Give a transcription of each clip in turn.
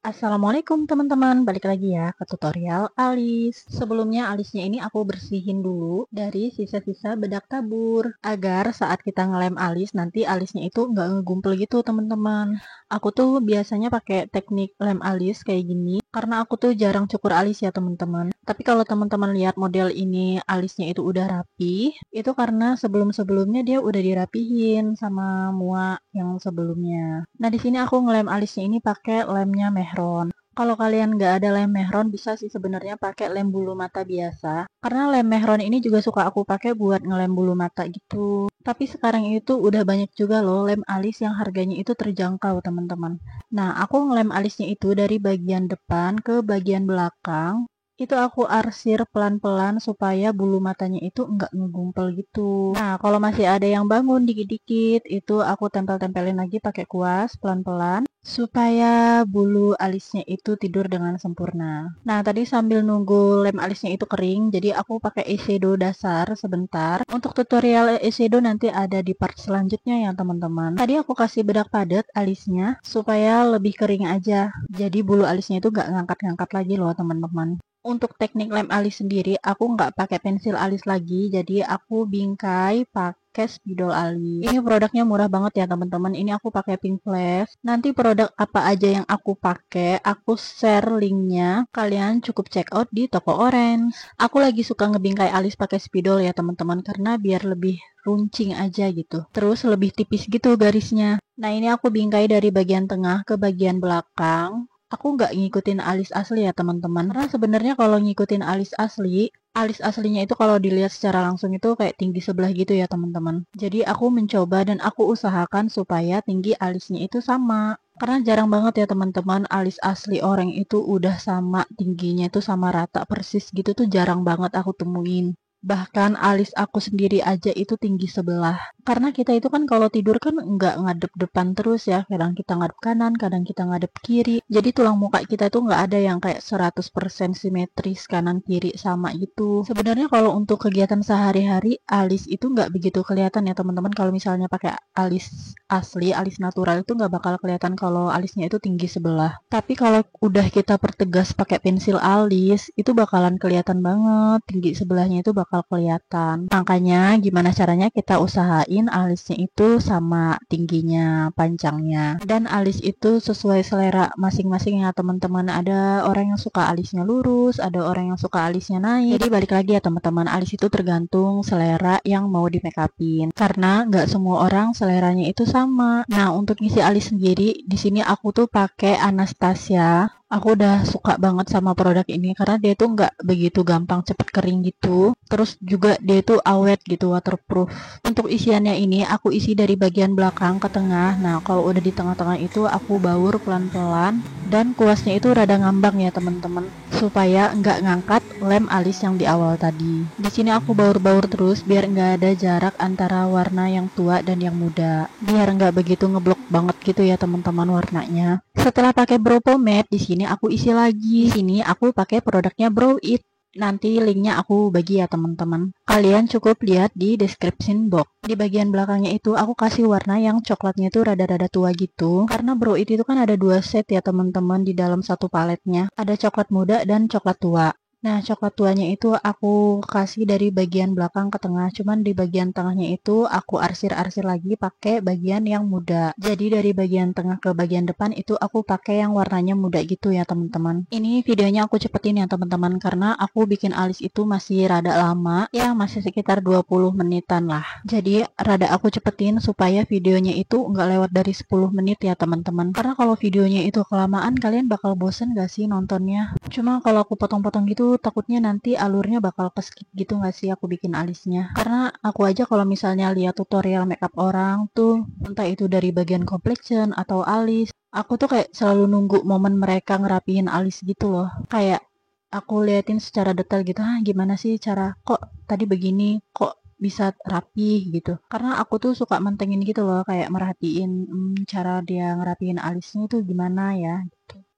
Assalamualaikum teman-teman, balik lagi ya ke tutorial alis. Sebelumnya alisnya ini aku bersihin dulu dari sisa-sisa bedak tabur agar saat kita ngelem alis nanti alisnya itu nggak ngegumpel gitu teman-teman. Aku tuh biasanya pakai teknik lem alis kayak gini karena aku tuh jarang cukur alis ya teman-teman. Tapi kalau teman-teman lihat model ini alisnya itu udah rapi, itu karena sebelum-sebelumnya dia udah dirapihin sama mua yang sebelumnya. Nah, di sini aku ngelem alisnya ini pakai lemnya Mehron. Kalau kalian nggak ada lem Mehron, bisa sih sebenarnya pakai lem bulu mata biasa. Karena lem Mehron ini juga suka aku pakai buat ngelem bulu mata gitu. Tapi sekarang itu udah banyak juga loh lem alis yang harganya itu terjangkau, teman-teman. Nah, aku ngelem alisnya itu dari bagian depan ke bagian belakang. Itu aku arsir pelan-pelan supaya bulu matanya itu enggak ngegumpel gitu. Nah, kalau masih ada yang bangun dikit-dikit, itu aku tempel-tempelin lagi pakai kuas pelan-pelan supaya bulu alisnya itu tidur dengan sempurna. Nah, tadi sambil nunggu lem alisnya itu kering, jadi aku pakai eyeshadow dasar sebentar. Untuk tutorial eyeshadow nanti ada di part selanjutnya ya, teman-teman. Tadi aku kasih bedak padat alisnya supaya lebih kering aja. Jadi bulu alisnya itu nggak ngangkat-ngangkat lagi loh, teman-teman. Untuk teknik lem alis sendiri, aku nggak pakai pensil alis lagi, jadi aku bingkai pakai spidol alis. Ini produknya murah banget ya teman-teman. Ini aku pakai Pink Flash. Nanti produk apa aja yang aku pakai, aku share linknya. Kalian cukup check out di toko Orange. Aku lagi suka ngebingkai alis pakai spidol ya teman-teman, karena biar lebih runcing aja gitu. Terus lebih tipis gitu garisnya. Nah, ini aku bingkai dari bagian tengah ke bagian belakang. Aku nggak ngikutin alis asli ya teman-teman. Karena sebenarnya kalau ngikutin alis aslinya itu kalau dilihat secara langsung itu kayak tinggi sebelah gitu ya teman-teman. Jadi aku mencoba dan aku usahakan supaya tinggi alisnya itu sama. Karena jarang banget ya teman-teman alis asli orang itu udah sama tingginya itu sama rata persis gitu tuh jarang banget aku temuin. Bahkan alis aku sendiri aja itu tinggi sebelah. Karena kita itu kan kalau tidur kan nggak ngadep depan terus ya. Kadang kita ngadep kanan, kadang kita ngadep kiri. Jadi tulang muka kita itu nggak ada yang kayak 100% simetris kanan kiri sama gitu. Sebenarnya kalau untuk kegiatan sehari-hari, alis itu nggak begitu kelihatan ya teman-teman. Kalau misalnya pakai alis asli, alis natural itu nggak bakal kelihatan kalau alisnya itu tinggi sebelah. Tapi kalau udah kita pertegas pakai pensil alis, itu bakalan kelihatan banget. Tinggi sebelahnya itu bakal kelihatan. Makanya gimana caranya kita usahain alisnya itu sama tingginya, panjangnya. Dan alis itu sesuai selera masing-masing ya teman-teman. Ada orang yang suka alisnya lurus, ada orang yang suka alisnya naik. Jadi balik lagi ya teman-teman, alis itu tergantung selera yang mau di make upin. Karena nggak semua orang seleranya itu sama. Nah, untuk ngisi alis sendiri, di sini aku tuh pakai Anastasia. Aku udah suka banget sama produk ini karena dia tuh nggak begitu gampang cepet kering gitu. Terus juga dia tuh awet gitu, waterproof. Untuk isiannya ini aku isi dari bagian belakang ke tengah. Nah, kalau udah di tengah-tengah itu aku baur pelan-pelan dan kuasnya itu rada ngambang ya teman-teman supaya nggak ngangkat lem alis yang di awal tadi. Di sini aku baur-baur terus biar nggak ada jarak antara warna yang tua dan yang muda. Biar nggak begitu ngeblok banget gitu ya teman-teman warnanya. Setelah pakai brow pomade, di sini aku isi lagi. Di sini aku pakai produknya Brow It. Nanti linknya aku bagi ya teman-teman. Kalian cukup lihat di description box. Di bagian belakangnya itu aku kasih warna yang coklatnya itu rada-rada tua gitu. Karena Brow It itu kan ada dua set ya teman-teman di dalam satu paletnya. Ada coklat muda dan coklat tua. Nah, coklat tuanya itu aku kasih dari bagian belakang ke tengah. Cuman di bagian tengahnya itu aku arsir-arsir lagi pakai bagian yang muda. Jadi dari bagian tengah ke bagian depan itu aku pakai yang warnanya muda gitu ya teman-teman. Ini videonya aku cepetin ya teman-teman karena aku bikin alis itu masih rada lama. Ya masih sekitar 20 menitan lah. Jadi rada aku cepetin supaya videonya itu nggak lewat dari 10 menit ya teman-teman. Karena kalau videonya itu kelamaan kalian bakal bosen gak sih nontonnya? Cuma kalau aku potong-potong gitu takutnya nanti alurnya bakal ke-skip gitu gak sih aku bikin alisnya. Karena aku aja kalau misalnya lihat tutorial makeup orang tuh, entah itu dari bagian complexion atau alis, aku tuh kayak selalu nunggu momen mereka ngerapihin alis gitu loh. Kayak aku liatin secara detail gitu, gimana sih cara kok tadi begini, kok bisa rapi gitu. Karena aku tuh suka mentengin gitu loh, kayak merhatiin cara dia ngerapihin alisnya itu gimana ya.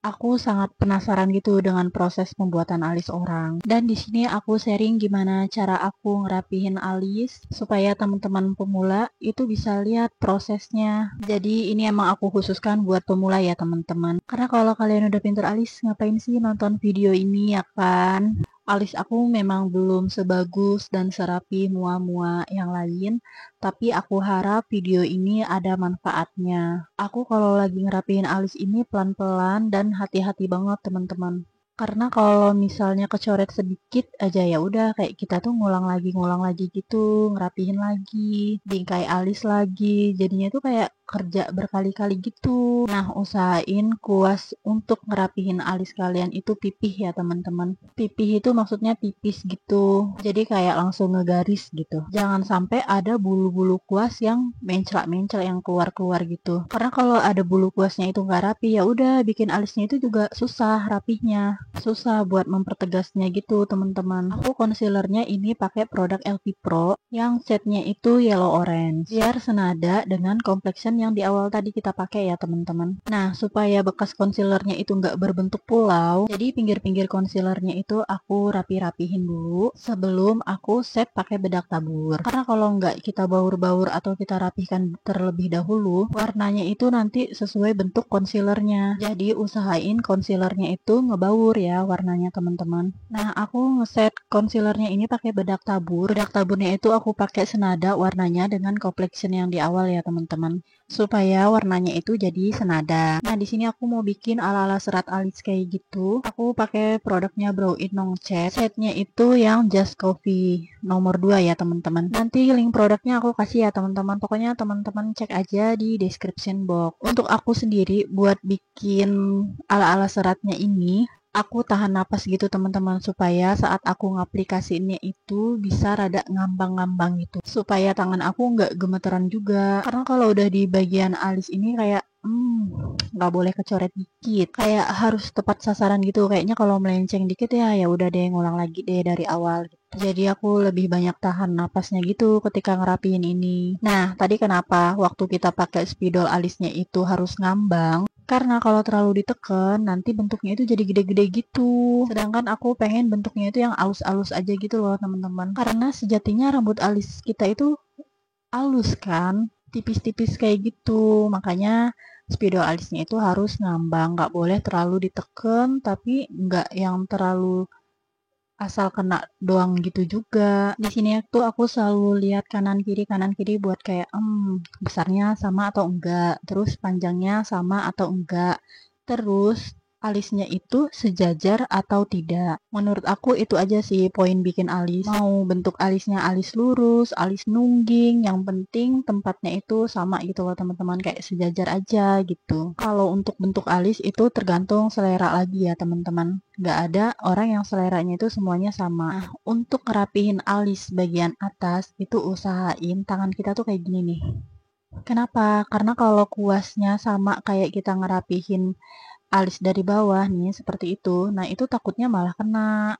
Aku sangat penasaran gitu dengan proses pembuatan alis orang. Dan di sini aku sharing gimana cara aku ngerapihin alis supaya teman-teman pemula itu bisa lihat prosesnya. Jadi ini emang aku khususkan buat pemula ya teman-teman. Karena kalau kalian udah pinter alis, ngapain sih nonton video ini ya kan? Alis aku memang belum sebagus dan serapi mua-mua yang lain, tapi aku harap video ini ada manfaatnya. Aku kalau lagi ngerapiin alis ini pelan-pelan dan hati-hati banget teman-teman. Karena kalau misalnya kecoret sedikit aja ya udah kayak kita tuh ngulang lagi gitu, ngerapihin lagi, bingkai alis lagi. Jadinya tuh kayak kerja berkali-kali gitu. Nah, usahain kuas untuk ngerapihin alis kalian itu pipih ya teman-teman. Pipih itu maksudnya tipis gitu. Jadi kayak langsung ngegaris gitu. Jangan sampai ada bulu-bulu kuas yang mencela-mencela yang keluar-keluar gitu. Karena kalau ada bulu kuasnya itu nggak rapi ya udah bikin alisnya itu juga susah rapihnya. Susah buat mempertegasnya gitu teman-teman. Aku concealernya ini pakai produk LV Pro yang setnya itu yellow orange. Biar senada dengan complexion yang di awal tadi kita pakai ya teman-teman. Nah, supaya bekas concealernya itu nggak berbentuk pulau, jadi pinggir-pinggir concealernya itu aku rapi-rapihin dulu sebelum aku set pakai bedak tabur. Karena kalau nggak kita baur-baur atau kita rapihkan terlebih dahulu, warnanya itu nanti sesuai bentuk concealernya. Jadi usahain concealernya itu ngebaur ya warnanya teman-teman. Nah, aku ngeset concealernya ini pakai bedak tabur. Bedak taburnya itu aku pakai senada warnanya dengan complexion yang di awal ya teman-teman, supaya warnanya itu jadi senada. Nah, di sini aku mau bikin ala-ala serat alis kayak gitu. Aku pakai produknya Brow In Non Chat. Setnya itu yang Just Coffee nomor 2 ya teman-teman. Nanti link produknya aku kasih ya teman-teman. Pokoknya teman-teman cek aja di description box. Untuk aku sendiri buat bikin ala-ala seratnya ini, aku tahan napas gitu teman-teman supaya saat aku ngaplikasiinnya itu bisa rada ngambang-ngambang gitu supaya tangan aku nggak gemeteran juga, karena kalau udah di bagian alis ini kayak nggak boleh kecoret dikit, kayak harus tepat sasaran gitu. Kayaknya kalau melenceng dikit ya ya udah deh ngulang lagi deh dari awal gitu. Jadi aku lebih banyak tahan napasnya gitu ketika ngerapiin ini. Nah, tadi kenapa waktu kita pakai spidol alisnya itu harus ngambang? Karena kalau terlalu ditekan, nanti bentuknya itu jadi gede-gede gitu. Sedangkan aku pengen bentuknya itu yang alus-alus aja gitu loh, teman-teman. Karena sejatinya rambut alis kita itu alus kan, tipis-tipis kayak gitu. Makanya spidol alisnya itu harus ngambang, nggak boleh terlalu ditekan, tapi nggak yang terlalu asal kena doang gitu juga. Di sini tuh aku selalu lihat kanan kiri buat kayak besarnya sama atau enggak, terus panjangnya sama atau enggak, terus alisnya itu sejajar atau tidak. Menurut aku itu aja sih poin bikin alis. Mau bentuk alisnya alis lurus, alis nungging, yang penting tempatnya itu sama gitu loh teman-teman, kayak sejajar aja gitu. Kalau untuk bentuk alis itu tergantung selera lagi ya teman-teman. Nggak ada orang yang seleranya itu semuanya sama. Nah, untuk ngerapihin alis bagian atas itu usahain tangan kita tuh kayak gini nih. Kenapa? Karena kalau kuasnya sama kayak kita ngerapihin alis dari bawah nih seperti itu, nah itu takutnya malah kena,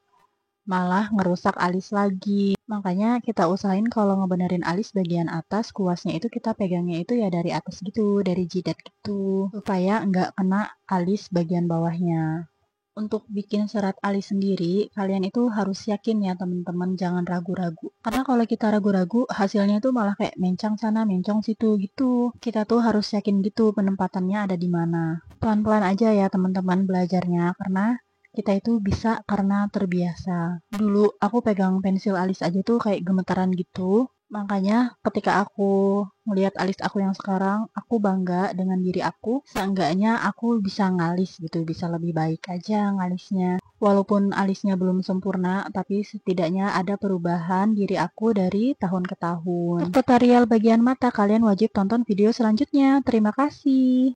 malah ngerusak alis lagi. Makanya kita usahain kalau ngebenerin alis bagian atas, kuasnya itu kita pegangnya itu ya dari atas gitu, dari jidat gitu, supaya nggak kena alis bagian bawahnya. Untuk bikin serat alis sendiri, kalian itu harus yakin ya teman-teman, jangan ragu-ragu. Karena kalau kita ragu-ragu, hasilnya tuh malah kayak mencang sana, mencong situ gitu. Kita tuh harus yakin gitu penempatannya ada di mana. Pelan-pelan aja ya teman-teman belajarnya, karena kita itu bisa karena terbiasa. Dulu aku pegang pensil alis aja tuh kayak gemetaran gitu. Makanya ketika aku melihat alis aku yang sekarang, aku bangga dengan diri aku. Seenggaknya aku bisa ngalis gitu, bisa lebih baik aja ngalisnya. Walaupun alisnya belum sempurna, tapi setidaknya ada perubahan diri aku dari tahun ke tahun. Untuk tutorial bagian mata, kalian wajib tonton video selanjutnya. Terima kasih.